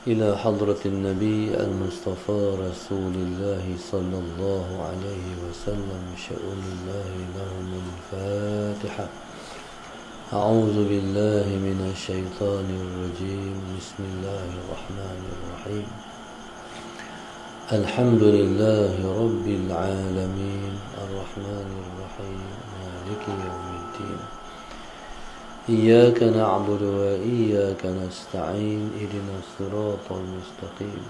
إلى حضرة النبي المصطفى رسول الله صلى الله عليه وسلم شؤون الله لهم الفاتحة. أعوذ بالله من الشيطان الرجيم. بسم الله الرحمن الرحيم. الحمد لله رب العالمين الرحمن الرحيم مالك يوم الدين. إياك نعبد وإياك نستعين. اهدنا الصراط المستقيم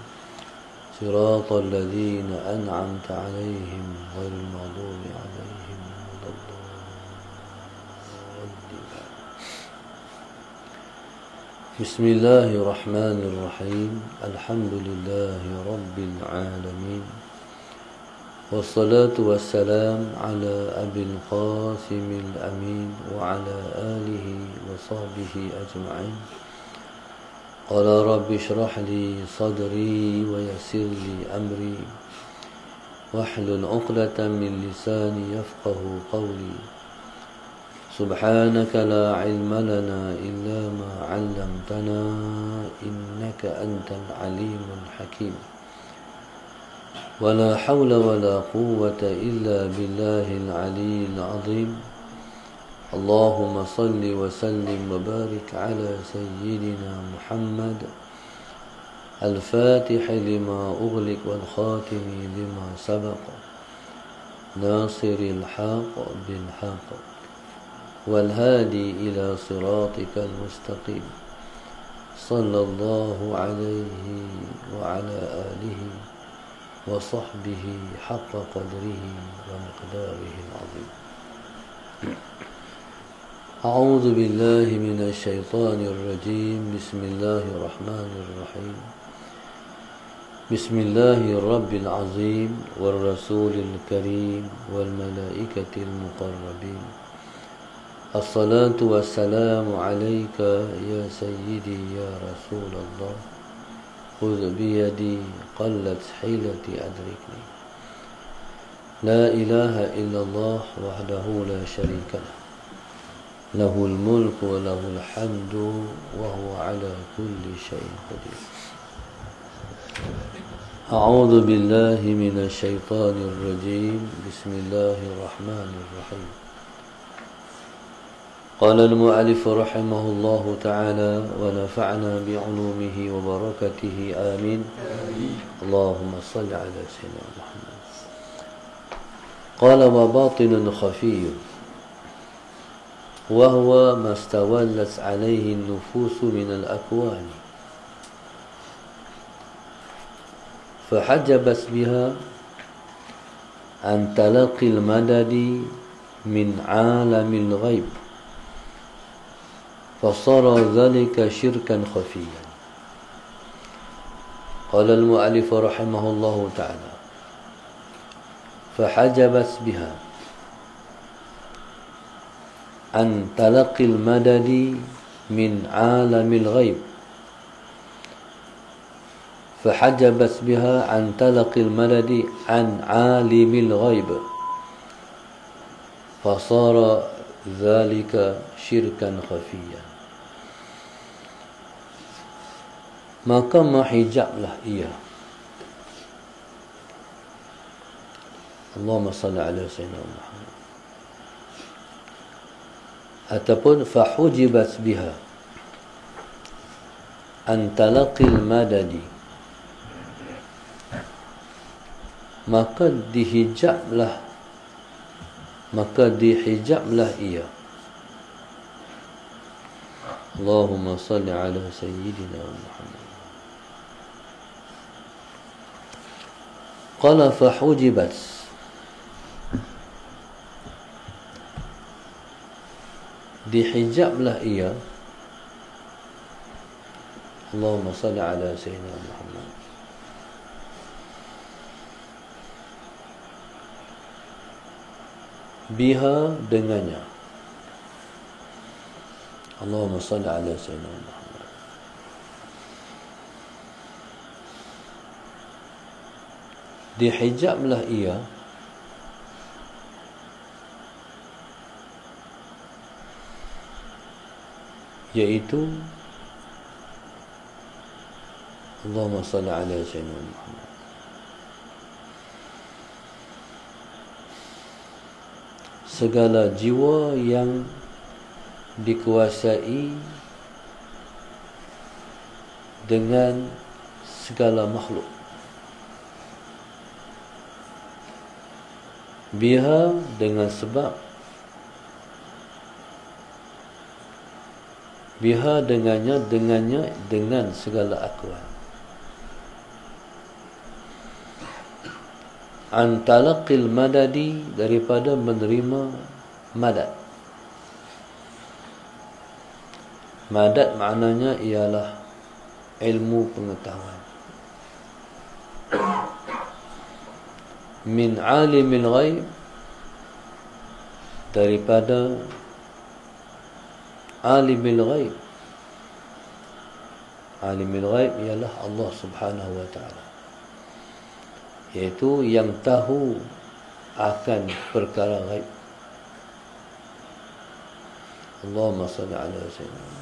صراط الذين أنعمت عليهم غير المغضوب عليهم ولا الضالين. بسم الله الرحمن الرحيم. الحمد لله رب العالمين والصلاة والسلام على أبي القاسم الأمين وعلى آله وصحبه أجمعين. قال رب اشرح لي صدري ويسر لي أمري واحلل عقدة من لساني يفقه قولي. سبحانك لا علم لنا إلا ما علمتنا إنك أنت العليم الحكيم. ولا حول ولا قوة إلا بالله العلي العظيم. اللهم صل وسلم وبارك على سيدنا محمد الفاتح لما أغلق والخاتم لما سبق ناصر الحق بالحق والهادي إلى صراطك المستقيم. صلى الله عليه وعلى آله وصحبه حق قدره ومقداره العظيم. أعوذ بالله من الشيطان الرجيم. بسم الله الرحمن الرحيم. بسم الله الرب العظيم والرسول الكريم والملائكة المقربين. الصلاة والسلام عليك يا سيدي يا رسول الله. خذ بيدي قلت حيلتي أدركني. لا إله إلا الله وحده لا شريك له. له الملك وله الحمد وهو على كل شيء قدير. أعوذ بالله من الشيطان الرجيم. بسم الله الرحمن الرحيم. قال المؤلف رحمه الله تعالى ونفعنا بعلومه وبركته آمين. اللهم صل على سيدنا محمد. قال وباطن خفي وهو ما استولت عليه النفوس من الأكوان فحجبت بها عن تلقي المدد من عالم الغيب فصار ذلك شركا خفيا. قال المؤلف رحمه الله تعالى فحجبت بها عن تلقي المدد من عالم الغيب فحجبت بها عن تلقي المدد عن عالم الغيب فصار ذلك شركا خفيا. Maka menghijablah ia. Allahumma salli ala sayyidina Muhammad. Ataupun fahujibat biha an talaqil madadi. Maka dihijablah ia. Allahumma salli ala sayyidina Muhammad. Qala fahujibat, dihijablah ia. Allahumma salli ala sayyidina Muhammad. Biha dengannya. Allahumma salli ala sayyidina Muhammad. Dihijablah ia yaitu Allahumma salli ala sayyidina Muhammad. Segala jiwa yang dikuasai dengan segala makhluk, biha dengan sebab, biha dengannya dengan segala akuan, an talaqil madadi daripada menerima madad. Madad maknanya ialah ilmu pengetahuan. Min alimil ghaib daripada alimil ghaib. Alimil ghaib ialah Allah Subhanahu wa ta'ala, iaitu yang tahu akan perkara ghaib. Allahumma salli ala sayyidina Muhammad.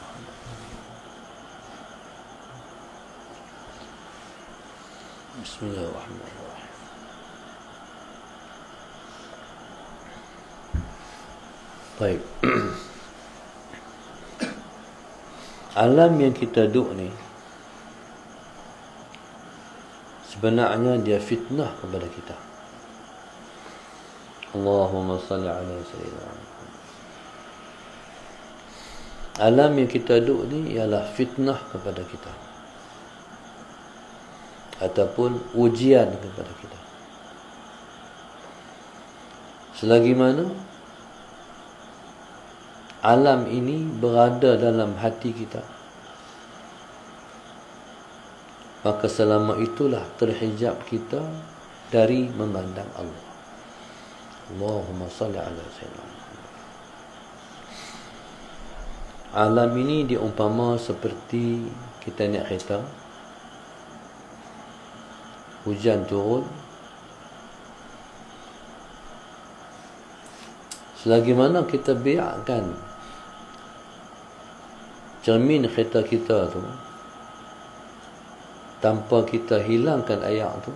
Bismillahirrahmanirrahim. Baik. Alam yang kita duduk ni sebenarnya dia fitnah kepada kita. Allahumma salli ala sayyidina Muhammad. Alam yang kita duduk ni ialah fitnah kepada kita, ataupun ujian kepada kita. Selagi mana alam ini berada dalam hati kita, maka selama itulah terhijab kita dari memandang Allah. Allahumma salli ala sayyidina Muhammad. Alam ini diumpama seperti kita naik kereta, hujan turun, selagi mana kita biarkan cermin kereta kita tu tanpa kita hilangkan air tu,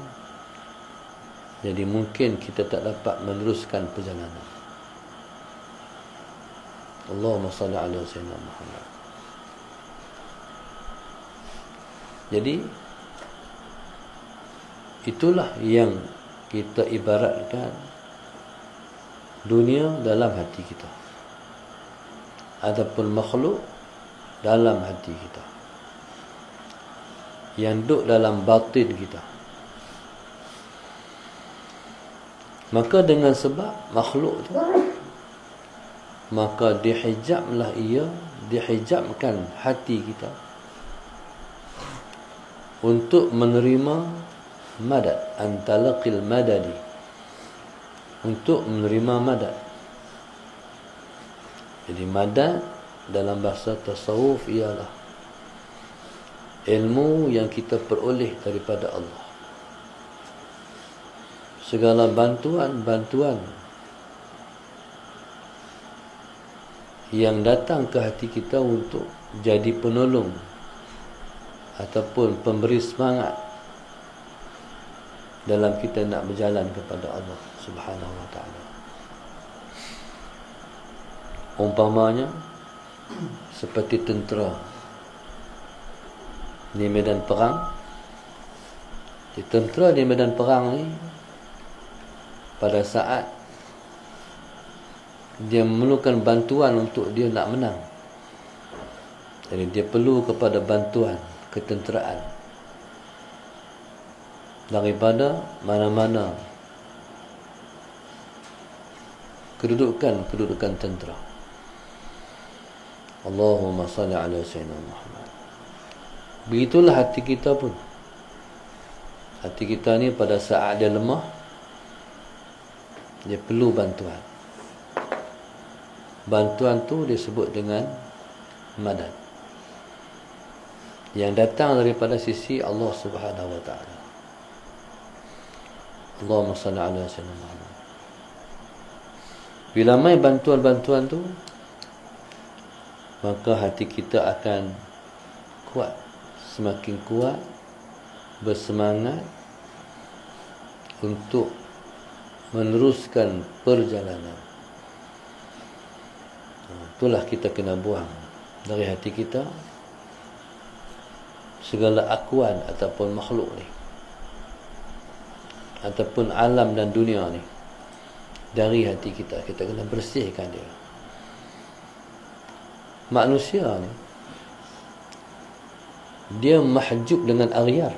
jadi mungkin kita tak dapat meneruskan perjalanan. Allahumma salli ala sayyidina Muhammad. Jadi itulah yang kita ibaratkan dunia dalam hati kita, ataupun makhluk dalam hati kita, yang duduk dalam batin kita. Maka dengan sebab makhluk tu, maka dihijablah ia, dihijabkan hati kita untuk menerima madad, antalaqil madadi, untuk menerima madad. Jadi madad dalam bahasa tasawuf ialah ilmu yang kita peroleh daripada Allah. Segala bantuan yang datang ke hati kita untuk jadi penolong ataupun pemberi semangat dalam kita nak berjalan kepada Allah Subhanahu wa ta'ala. Umpamanya seperti tentera di medan perang. Di tentera di medan perang ni, pada saat dia memerlukan bantuan untuk dia nak menang, jadi dia perlu kepada bantuan ketenteraan daripada mana-mana kedudukan tentera. Allahumma salli ala sayyidina Muhammad. Begitulah hati kita pun. Hati kita ni pada saat dia lemah, dia perlu bantuan. Bantuan tu disebut dengan madad, yang datang daripada sisi Allah Subhanahu wa ta'ala. Allahumma salli ala sayyidina Muhammad. Bila mai bantuan-bantuan tu, maka hati kita akan kuat, semakin kuat bersemangat untuk meneruskan perjalanan. Itulah kita kena buang dari hati kita segala akuan ataupun makhluk ni, ataupun alam dan dunia ni. Dari hati kita, kita kena bersihkan dia. Manusia ni, dia mahjub dengan aghyar.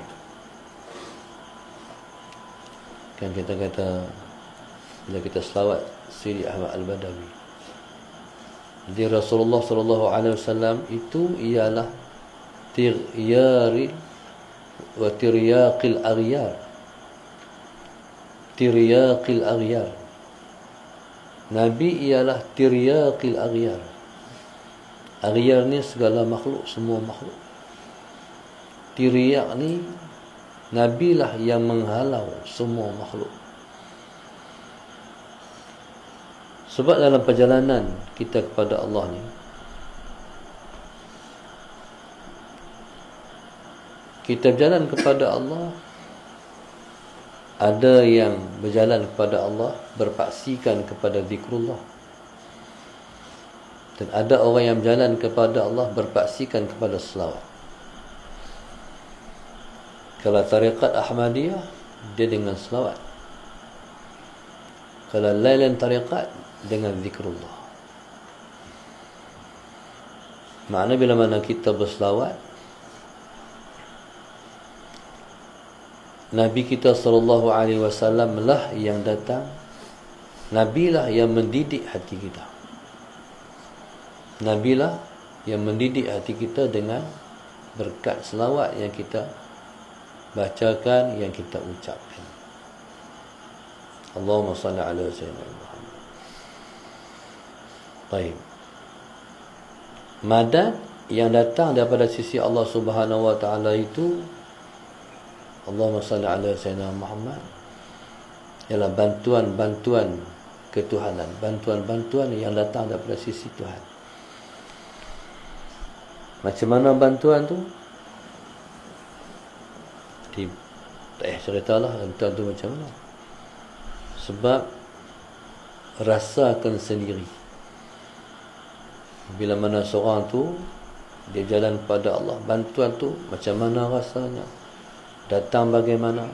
Kan kita kata, bila kita selawat Sidi Ahmad Al-Badawi, jadi Rasulullah SAW itu ialah tiryari wa tiryaqil aghyar. Tiryaqil aghyar. Nabi ialah tiryaqil aghyar. Aghyar ni segala makhluk, semua makhluk. Tiryak ni, Nabi lah yang menghalau semua makhluk. Sebab dalam perjalanan kita kepada Allah ni, kita berjalan kepada Allah, ada yang berjalan kepada Allah berpaksikan kepada zikrullah, dan ada orang yang berjalan kepada Allah berpaksikan kepada selawat. Kalau tariqat Ahmadiyah, dia dengan selawat. Kalau lain tariqat, dengan zikrullah. Makna bila mana kita berselawat, Nabi kita SAW lah yang datang. Nabi lah yang mendidik hati kita. Nabi lah yang mendidik hati kita dengan berkat selawat yang kita bacakan, yang kita ucapkan. Allahumma salli ala sayyidina Muhammad. Baik. Madad yang datang daripada sisi Allah Subhanahu wa taala itu, Allahumma salli ala sayyidina Muhammad, ialah bantuan-bantuan ketuhanan, bantuan-bantuan yang datang daripada sisi Tuhan. Macam mana bantuan tu? Tak ceritalah bantuan tu macam mana. Sebab rasakan sendiri. Bila mana seorang tu dia jalan pada Allah, bantuan tu macam mana rasanya, datang bagaimana.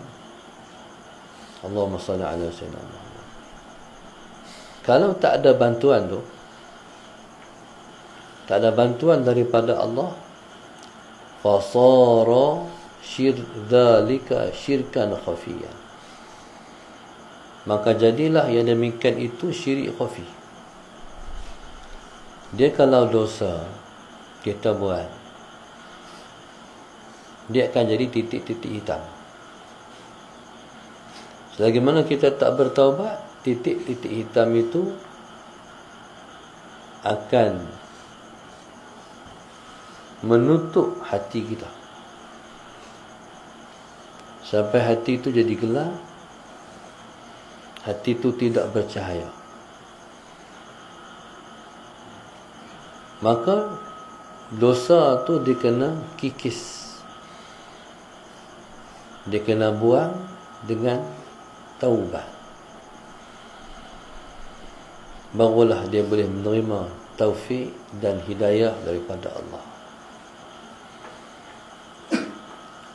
Allahumma salli ala sayyidina Muhammad. Kalau tak ada bantuan tu, tak ada bantuan daripada Allah, fasara dzalika syirkan khafiyan, maka jadilah yang demikian itu syirik khafi. Dia kalau dosa kita buat, dia akan jadi titik-titik hitam. Selagi mana kita tak bertaubat, titik-titik hitam itu akan menutup hati kita, sampai hati itu jadi gelap, hati itu tidak bercahaya. Maka dosa tu dia kena kikis, dia kena buang dengan taubat. Barulah dia boleh menerima taufik dan hidayah daripada Allah.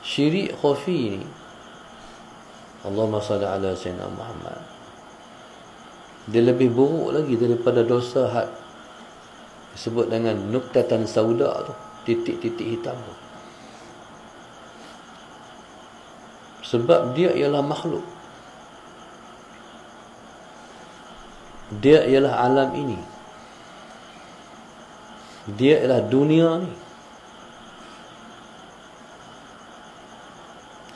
Syirik khafi ni, Allahumma salli ala sayyidina Muhammad, dia lebih buruk lagi daripada dosa had disebut dengan nuktatan sauda tu, titik-titik hitam tu. Sebab dia ialah makhluk, dia ialah alam ini, dia ialah dunia ni.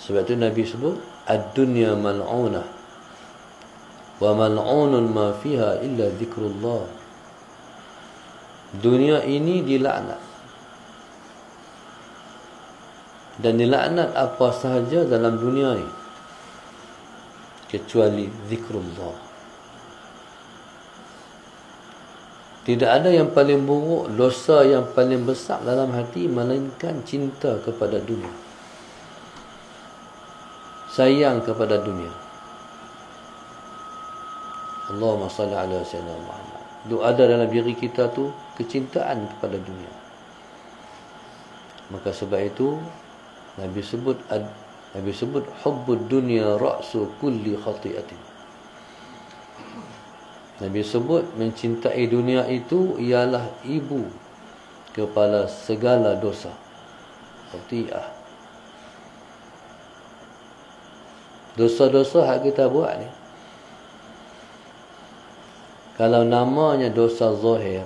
Sebab tu Nabi sebut ad-dunya mal'unah wa mal'unun ma fiha illa zikrullah. Dunia ini dilaknat, dan dilaknat apa sahaja dalam dunia ini kecuali zikrullah. Tidak ada yang paling buruk, dosa yang paling besar dalam hati melainkan cinta kepada dunia. sayang kepada dunia. Allahumma salli ala sayyidina Muhammad. Doa ada dalam diri kita tu kecintaan kepada dunia. Maka sebab itu Nabi sebut hubbud dunya ra'su kulli khati'atin. Nabi sebut mencintai dunia itu ialah ibu kepala segala dosa. Khati'ah. Dosa-dosa hak kita buat ni, kalau namanya dosa zahir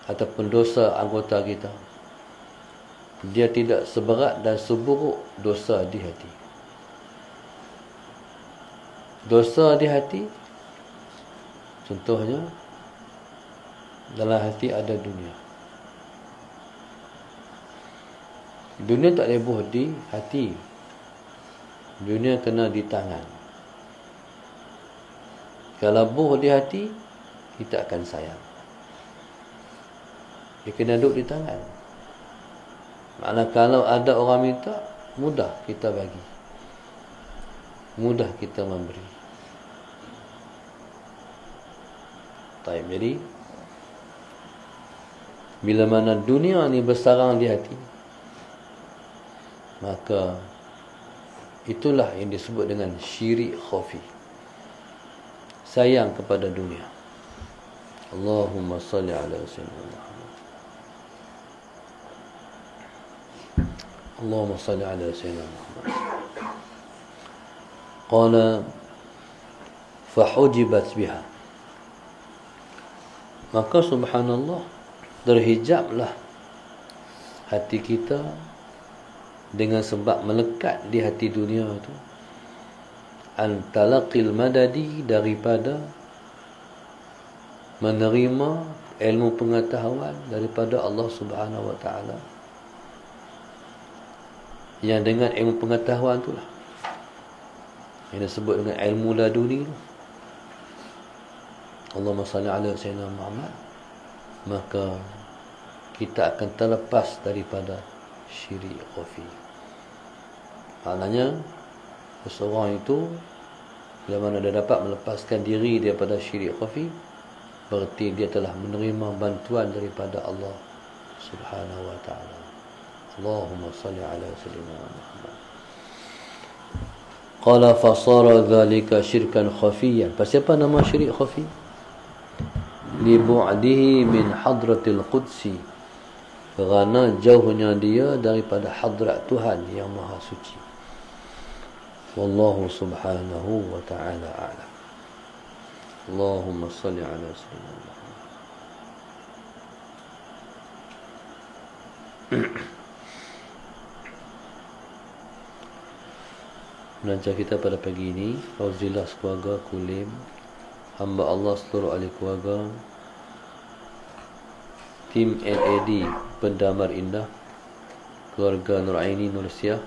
ataupun dosa anggota kita, dia tidak seberat dan seburuk dosa di hati. Dosa di hati, contohnya dalam hati ada dunia. Dunia tak boleh buh di hati. Dunia kena di tangan. Kalau buh di hati, kita akan sayang. Dia kena duduk di tangan. Maknanya kalau ada orang minta, mudah kita bagi, mudah kita memberi. Baik, jadi bila mana dunia ni bersarang di hati, maka itulah yang disebut dengan syirik khafi. Sayang kepada dunia. Allahumma salli ala sayyidina Muhammad. Allahumma salli ala sayyidina Muhammad. Qala fahujibat biha. Maka subhanallah, terhijablah hati kita dengan sebab melekat di hati dunia itu, an talaqil madadi, daripada menerima ilmu pengetahuan daripada Allah Subhanahu wa taala. Yang dengan ilmu pengetahuan itulah yang disebut dengan ilmu laduni. Allahumma salli ala sayyidina Muhammad. Maka kita akan terlepas daripada syirik khafi. Maknanya seseorang itu bila mana dia dapat melepaskan diri daripada syirik khafi, berarti dia telah menerima bantuan daripada Allah Subhanahu wa taala. Allahumma salli ala sayyidina Muhammad. Qala fasara dhalika syirkan khafiyan. Pasal apa nama syirik khafi? Li bu'dihi min hadratil qudsi, kerana jauhnya dia daripada hadrat Tuhan yang Maha Suci. Wallahu subhanahu wa ta'ala a'lam. Allahumma salli ala sayyidina Muhammad. Belajar kita pada pagi ini, Fauzilah keluarga Kulim, hamba Allah seluruh ahli keluarga, tim LAD Pendamar Indah, keluarga Nur Aini Nur Siah,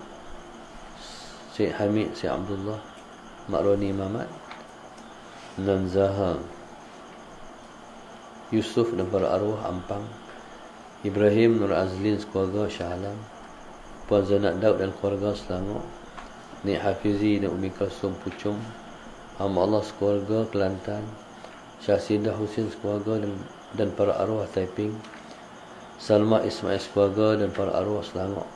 Syekh Hamid, Syekh Abdullah, Mak Roni Mamat, Nan Zaha, Yusuf dan para arwah Ampang, Ibrahim Nur Azlin keluarga Shah Alam, Puan Zainab Daud dan keluarga Selangor, Nik Hafizi dan Umi Kasum Pucung, hamba Allah sekeluarga Kelantan, Syahsidah Husin sekeluarga dan para arwah Taiping, Salma Ismail sekeluarga dan para arwah Selangor,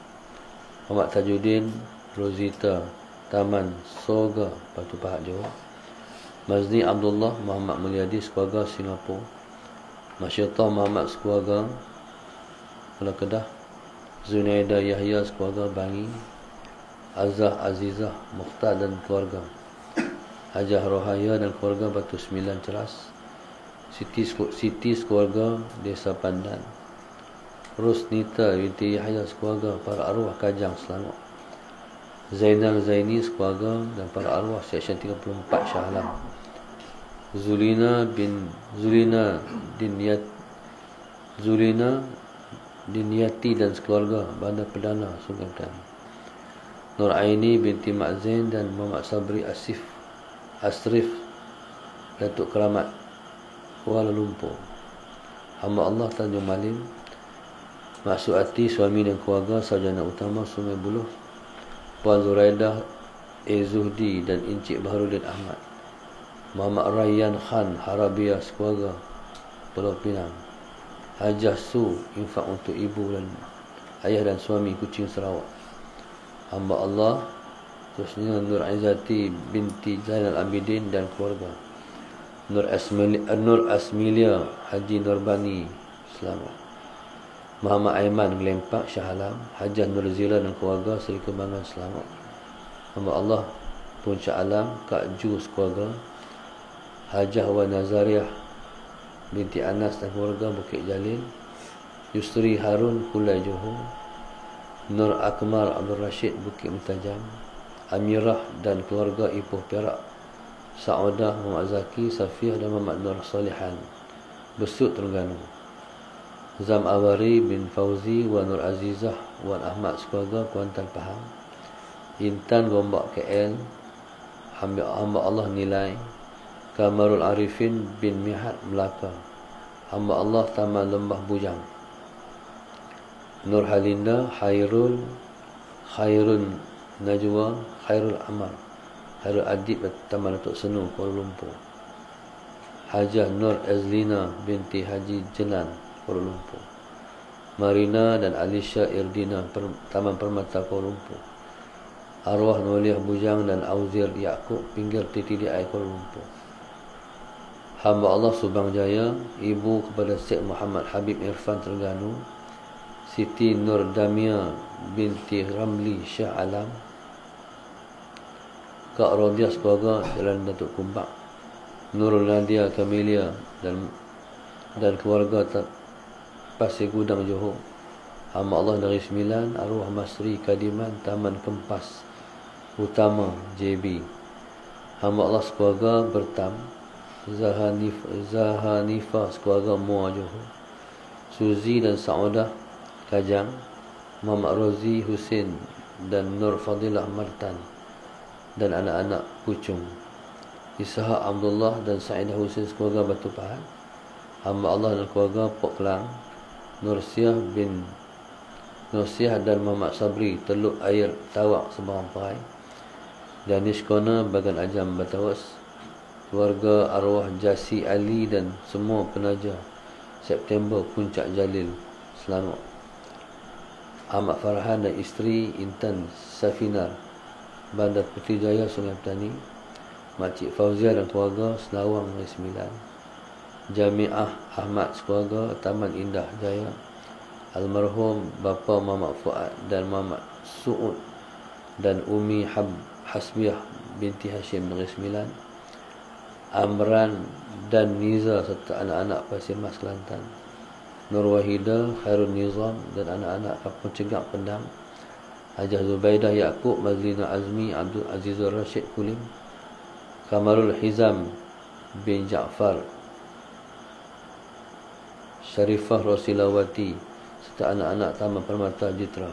Muhammad Tajuddin, Rosita Taman Soga Batu Pahat Johor, Mazni Abdullah Muhammad Mulyadi sekeluarga Singapura, Masyidah Muhammad sekeluarga Pulau Kedah, Zunaida Yahya sekeluarga Bangi, Azah Azizah Mukhtar dan keluarga, Hajah Rohaya dan keluarga Batu Sembilan Ceras, Siti sekeluarga Desa Pandan, Rusnita binti Yahya sekeluarga para arwah Kajang Selangor, Zainal Zaini sekeluarga dan para arwah Seksyen 34 Shah Alam, Zulina Dinyati dan sekeluarga Bandar Perdana Sungai Petani, Nur Aini binti Mak Zain dan Muhammad Sabri Asrif Datuk Keramat Kuala Lumpur, hamba Allah Tanjung Malim, Mak Suati suami dan keluarga Sarjana Utama Sungai Buloh, Puan Zuraidah Zuhdi dan Encik Baharudin Ahmad, Muhammad Rayyan Khan Harabiah sekeluarga Pulau Pinang, Hajah Su infak untuk ibu dan ayah dan suami Kuching Sarawak. Hamba Allah khususnya Nur Aizati binti Zainal Abidin dan keluarga, Nur Asmilia Haji Nurbani Selamat, Muhammad Aiman Gelempak Shah Alam, Hajah Nur Zila dan keluarga Seri Kembangan Selamat. Hamba Allah Puncak Alam Kak Ju keluarga, Hajah Wan Nazariah binti Anas dan keluarga Bukit Jalil, Yusri Harun Kulai Johor, Nur Akmal Abdul Rashid Bukit Mentajam, Amirah dan keluarga Ipoh Perak, Saudah Muhammad Zaki Safiah dan Muhammad Nur Solihan Besut Terengganu, Zam Awari bin Fauzi Wan Nur Azizah Wan Ahmad sekeluarga Kuantan Pahang, Intan Gombak KL, hamba Allah Nilai, Kamarul Arifin bin Mihat Melaka, hamba Allah Taman Lembah Bujang, Nur Halinda Khairun Najwa Khairul Amal, Khairul Adib Taman Datuk Senu Kuala Lumpur, Hajah Nur Azlina binti Haji Jenan Kuala Lumpur, Marina dan Alisha Irdina Taman Permata Kuala Lumpur, arwah Nuliah Bujang dan Auzir Yaakob pinggir TTDI Kuala Lumpur. Hamba Allah Subang Jaya, ibu kepada Syekh Muhammad Habib Irfan Terengganu, Siti Nur Damia binti Ramli Shah Alam, Kak Rodiah keluarga Jalan Datuk Kumbak, Nurul Nadia Kamelia dan keluarga Pasir Gudang Johor. Hamba Allah Negeri Sembilan, arwah Masri Kadiman Taman Kempas Utama JB. Hamba Allah sekeluarga Bertam, Zahanifah sekeluarga Muar Johor, Suzi dan Saudah Kajang, Muhammad Rozi Hussein dan Nur Fadilah Martan dan anak-anak Pucung, Ishaq Abdullah dan Sa'idah Hussein sekeluarga Batu Pahat. Hamba Allah dan keluarga Pok Kelang, Nur Siah dan Muhammad Sabri Teluk Air Tawak Sembarang Perai, Danish Kona Bagan Ajam Batawas, keluarga arwah Jasi Ali dan semua penaja September Puncak Jalil Selangor, Ahmad Farhan dan isteri Intan Safinar Bandar Puteri Jaya Sungai Petani, Makcik Fauzia dan keluarga Senawang Negeri Sembilan, Jamiah Ahmad sekeluarga Taman Indah Jaya, almarhum Bapa Muhammad Fuad dan Muhammad Su'ud dan Umi Hasbiah binti Hashim Negeri Sembilan, Amran dan Niza serta anak-anak Pasir Mas Kelantan, Nur Wahida Khairul Nizam dan anak-anak Kampung Cegak Pendang, Hajah Zubaidah Yaakob Mazlina Azmi Abdul Azizur Rashid Kulim, Kamarul Hizam bin Ja'far Syarifah Rosilawati serta anak-anak Taman Permata Jitra,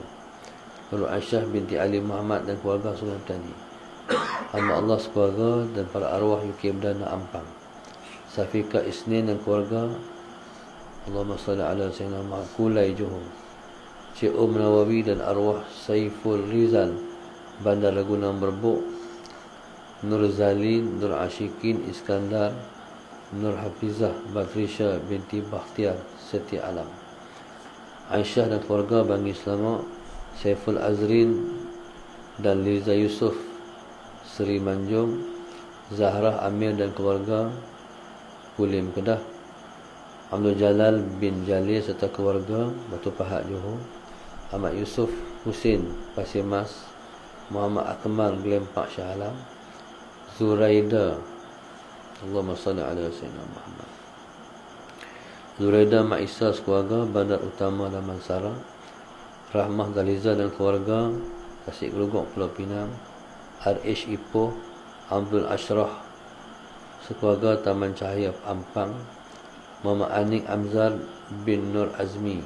Nur Aisyah binti Ali Muhammad dan keluarga Sungai Petani. Hamba Allah sekeluarga dan para arwah UK Berdana Ampang, Safika Isnin dan keluarga, Allahumma salli ala Sayyidina Muhammad Kulai Johor, Cik Nawawi dan arwah Saiful Rizal Bandar Laguna Merbuk, Nur Zalin, Nur Ashikin Iskandar, Nur Hafizah Batrisha binti Bakhtiar Seti Alam, Aisyah dan keluarga Bangi Selamat, Saiful Azrin dan Liza Yusuf Seri Manjung, Zahra Amir dan keluarga Kulim Kedah, Abdul Jalal bin Jalil serta keluarga Batu Pahat Johor, Ahmad Yusuf Husin Pasir Mas, Muhammad Akmal Gelempak Shah Alam, Zuraida, Allahumma salli ala Sayyidina Muhammad, Zuraida Ma'isa sekeluarga Bandar Utama dan Mansara, Rahmah Galiza dan keluarga Tasik Gelugok Pulau Pinang, R.H. Ipoh, Abdul Ashraf sekeluarga Taman Cahaya Ampang, Muhammad Anik Amzar bin Nur Azmi,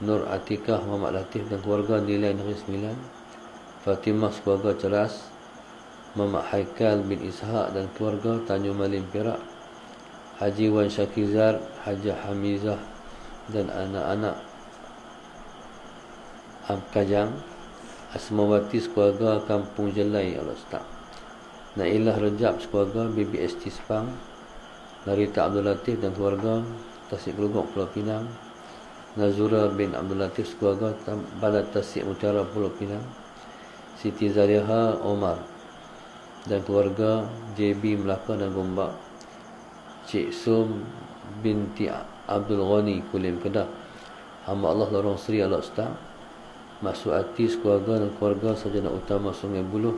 Nur Atikah Muhammad Latif dan keluarga Nilai Negeri Sembilan, Fatimah sekeluarga Ceras, Muhammad Haikal bin Ishaq dan keluarga Tanjung Malim Perak, Haji Wan Syakizar, Hajah Hamizah dan anak-anak Kajang, Asmawati sekeluarga Kampung Jelai Allah Ustaz. Nailah Rejab sekeluarga BBST Sepang. Narita Abdul Latif dan keluarga Tasik Gelugok Pulau Pinang. Nazura bin Abdul Latif sekeluarga Balad Tasik Mutiara Pulau Pinang. Siti Zaliha Omar dan keluarga JB Melaka dan Gombak. Cik Sum binti Abdul Ghani Kulim Kedah. Hamba Allah Lorong Seri Al Ustaz. Maksuati sekeluarga dan keluarga Sarjana Utama Sungai Buloh.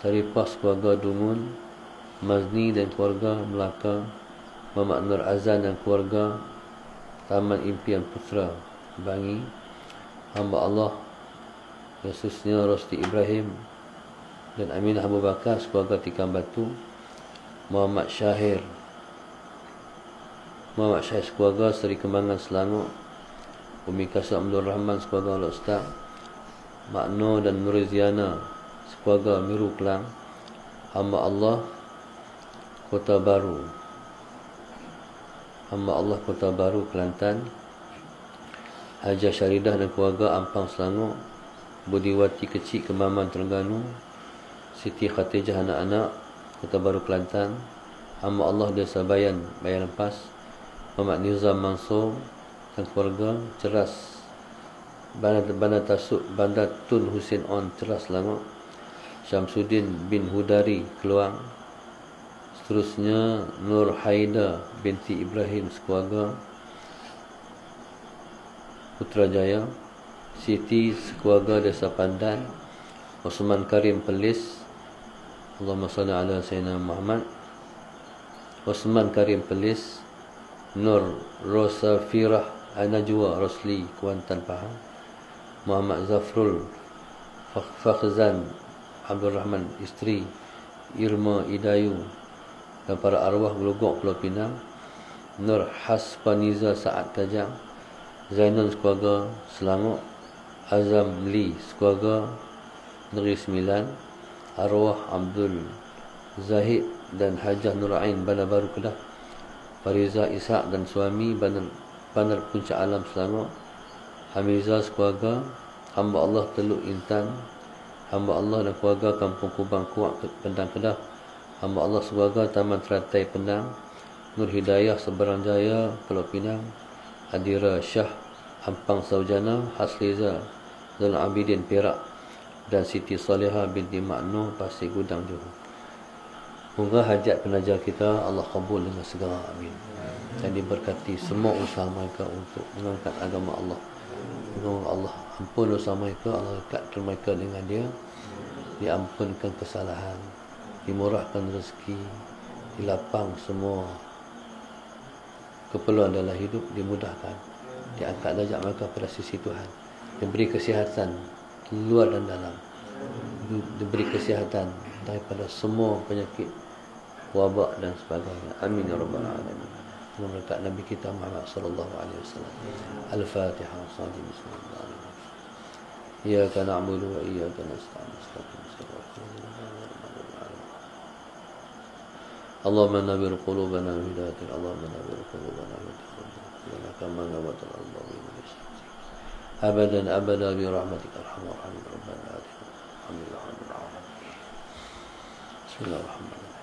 Saripah sekeluarga Dungun. Mazni dan keluarga Melaka. Muhammad Nur Azan dan keluarga Taman Impian Putra Bangi. Hamba Allah khususnya Rosti Ibrahim dan Aminah Abu Bakar sekeluarga Tikam Batu. Muhammad Syahir sekeluarga Seri Kembangan Selangor. Umi Kasab Abdul Rahman sekeluarga Al Ustaz. Makno dan Nuriziana sekeluarga Miru Kelang. Hamba Allah Kota Baru Kelantan. Hajah Syaridah dan keluarga Ampang Selangor. Budiwati Kecil Kembaman Terengganu. Siti Khatijah anak-anak Kota Baru Kelantan. Hamba Allah Desa Bayan Lepas. Muhammad Nizam Mansur dan keluarga Ceras Bandar Tasuk Bandar Tun Hussein On Ceras Selangor. Syamsuddin bin Hudari Keluang. Seterusnya Nur Haida binti Ibrahim sekeluarga Putrajaya. Siti sekeluarga Desa Pandan. Osman Karim Pelis. Allahumma salli ala Sayyidina Muhammad. Osman Karim Pelis. Nur Rosa Firah Najwa Rosli Kuantan Pahang. Muhammad Zafrul Fakhzan Abdul Rahman isteri Irma Idayu dan para arwah Gelugok Pulau Pinang. Nur Hasfaniza Saad Kajang. Zainal sekeluarga Selangor. Azam Lee sekeluarga Negeri Sembilan. Arwah Abdul Zahid dan Hajah Nur Ain Bandar Baru Kedah. Fariza Ishak dan suami Bandar Puncak Alam Selangor. Hamizah sekeluarga Hamba Allah Teluk Intan. Hamba Allah dan keluarga Kampung Kubang Kuak Pendang Kedah. Hamba Allah sekeluarga Taman Teratai Pendang. Nur Hidayah Seberang Jaya Pulau Pinang. Adira Syah Ampang Saujana. Hasliza Zainal Abidin Perak dan Siti Salihah binti Makno Pasir Gudang Johor. Moga hajat penajar kita Allah kabul dengan segala, amin. Dan diberkati semua usaha mereka untuk mengangkat agama Allah. Moga Allah ampun usaha mereka, Allah dekatkan mereka dengan dia, diampunkan kesalahan, dimurahkan rezeki, dilapang semua keperluan dalam hidup, dimudahkan, diangkat darjat mereka pada sisi Tuhan, diberi kesihatan luar dan dalam, diberi kesihatan daripada semua penyakit, wabak dan sebagainya. Amin ya rabbal alamin. Dengan berkat Nabi kita Muhammad sallallahu alaihi wasallam. Al-Fatihah. Bismillahirrahmanirrahim. Iyyaka na'budu wa iyyaka nasta'in. Allahumma nawwir qulubana bi hidayatik. Allahumma nawwir qulubana bi hidayatik. Kama nawwartal arda bi nurik. Abadan abada bi rahmatika arhamar rahimin. Rabbana atina. Alhamdulillah rabbil alamin. Bismillahirrahmanirrahim.